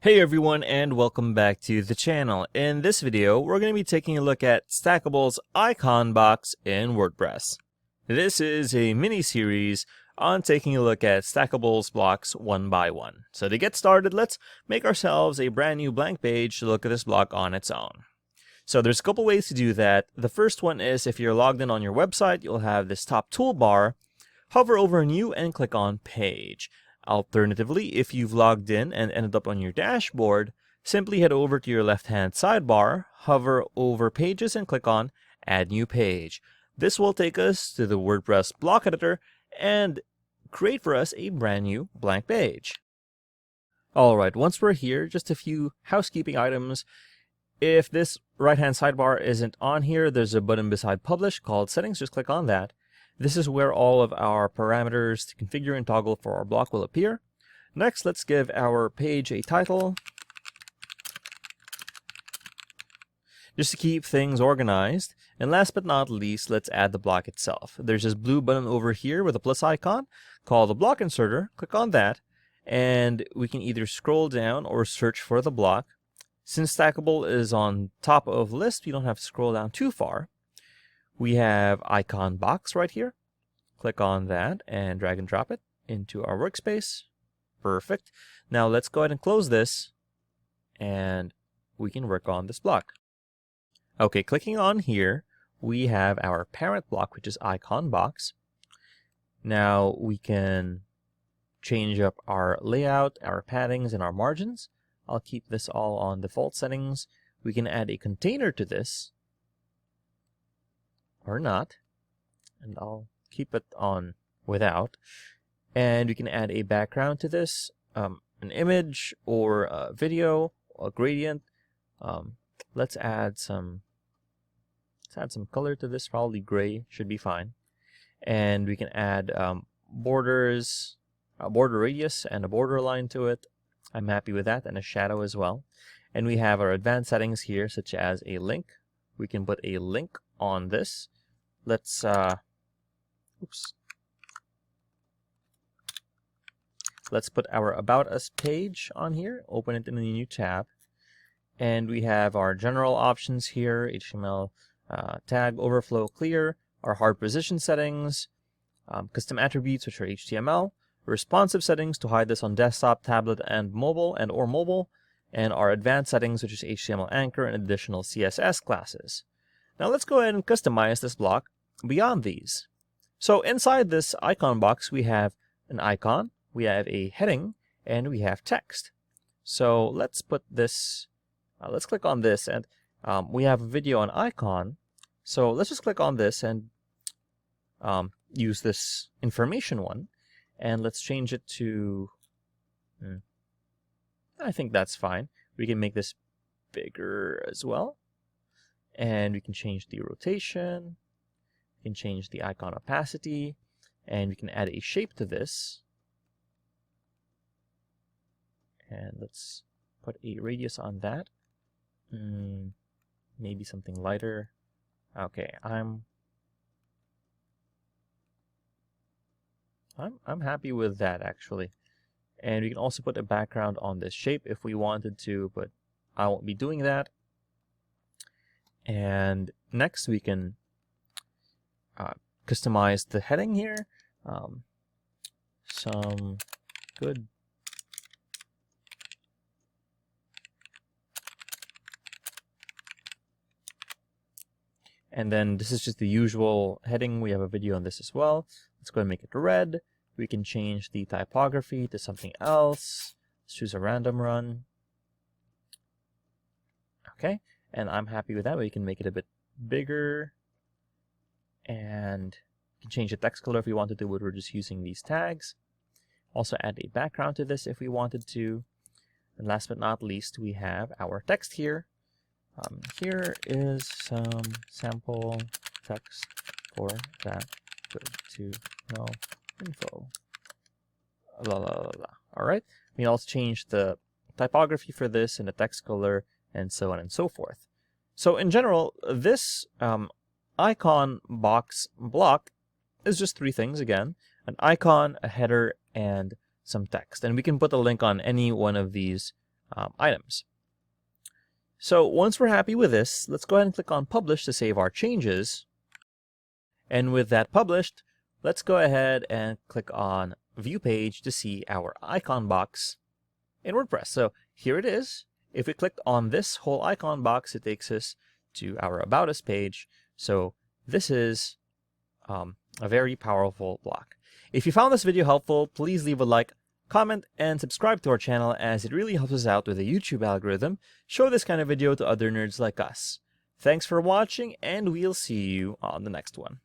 Hey everyone, and welcome back to the channel. In this video, we're going to be taking a look at Stackable's icon box in WordPress. This is a mini-series on taking a look at Stackable's blocks one by one. So to get started, let's make ourselves a brand new blank page to look at this block on its own. So there's a couple ways to do that. The first one is if you're logged in on your website, you'll have this top toolbar. Hover over New and click on Page. Alternatively, if you've logged in and ended up on your dashboard, simply head over to your left-hand sidebar, hover over Pages, and click on Add New Page. This will take us to the WordPress block editor and create for us a brand new blank page. Alright, once we're here, just a few housekeeping items. If this right-hand sidebar isn't on here, there's a button beside Publish called Settings. Just click on that. This is where all of our parameters to configure and toggle for our block will appear. Next, let's give our page a title, just to keep things organized. And last but not least, let's add the block itself. There's this blue button over here with a plus icon called the block inserter. Click on that, and we can either scroll down or search for the block. Since Stackable is on top of the list, we don't have to scroll down too far. We have icon box right here. Click on that and drag and drop it into our workspace. Perfect. Now let's go ahead and close this and we can work on this block. Okay, clicking on here, we have our parent block, which is icon box. Now we can change up our layout, our paddings, and our margins. I'll keep this all on default settings. We can add a container to this, or not, and I'll keep it on without. And we can add a background to this, an image or a video, a gradient. Let's add some color to this. Probably gray should be fine. And we can add borders, a border radius, and a border line to it. I'm happy with that, and a shadow as well. And we have our advanced settings here, such as a link. We can put a link on this. Let's let's put our About Us page on here. Open it in a new tab, and we have our general options here: HTML tag overflow clear, our hard position settings, custom attributes, which are HTML, responsive settings to hide this on desktop, tablet, and mobile, and our advanced settings, which is HTML anchor and additional CSS classes. Now let's go ahead and customize this block beyond these. So inside this icon box, we have an icon, we have a heading, and we have text. So let's put this, let's click on this, and we have a video on icon. So let's just click on this and use this information one, and let's change it to, I think that's fine. We can make this bigger as well. And we can change the rotation, we can change the icon opacity, and we can add a shape to this. And let's put a radius on that. Maybe something lighter. Okay, I'm happy with that, actually. And we can also put a background on this shape if we wanted to, but I won't be doing that. And next we can customize the heading here. Some good and then this is just the usual heading. We have a video on this as well. Let's go and make it red. We can change the typography to something else. Let's choose a random run. Okay. And I'm happy with that. We can make it a bit bigger, and we can change the text color if we wanted to, but we're just using these tags. Also add a background to this if we wanted to. And last but not least, we have our text here. Here is some sample text for that good to know info. La, la, la, la. All right. We can also change the typography for this and the text color, and so on and so forth. So in general, this icon box block is just three things again: an icon, a header, and some text. And we can put a link on any one of these items. So once we're happy with this, let's go ahead and click on Publish to save our changes. And with that published, let's go ahead and click on View Page to see our icon box in WordPress. So here it is. If we click on this whole icon box, it takes us to our About Us page. So this is a very powerful block. If you found this video helpful, please leave a like, comment, and subscribe to our channel, as it really helps us out with the YouTube algorithm. Show this kind of video to other nerds like us. Thanks for watching, and we'll see you on the next one.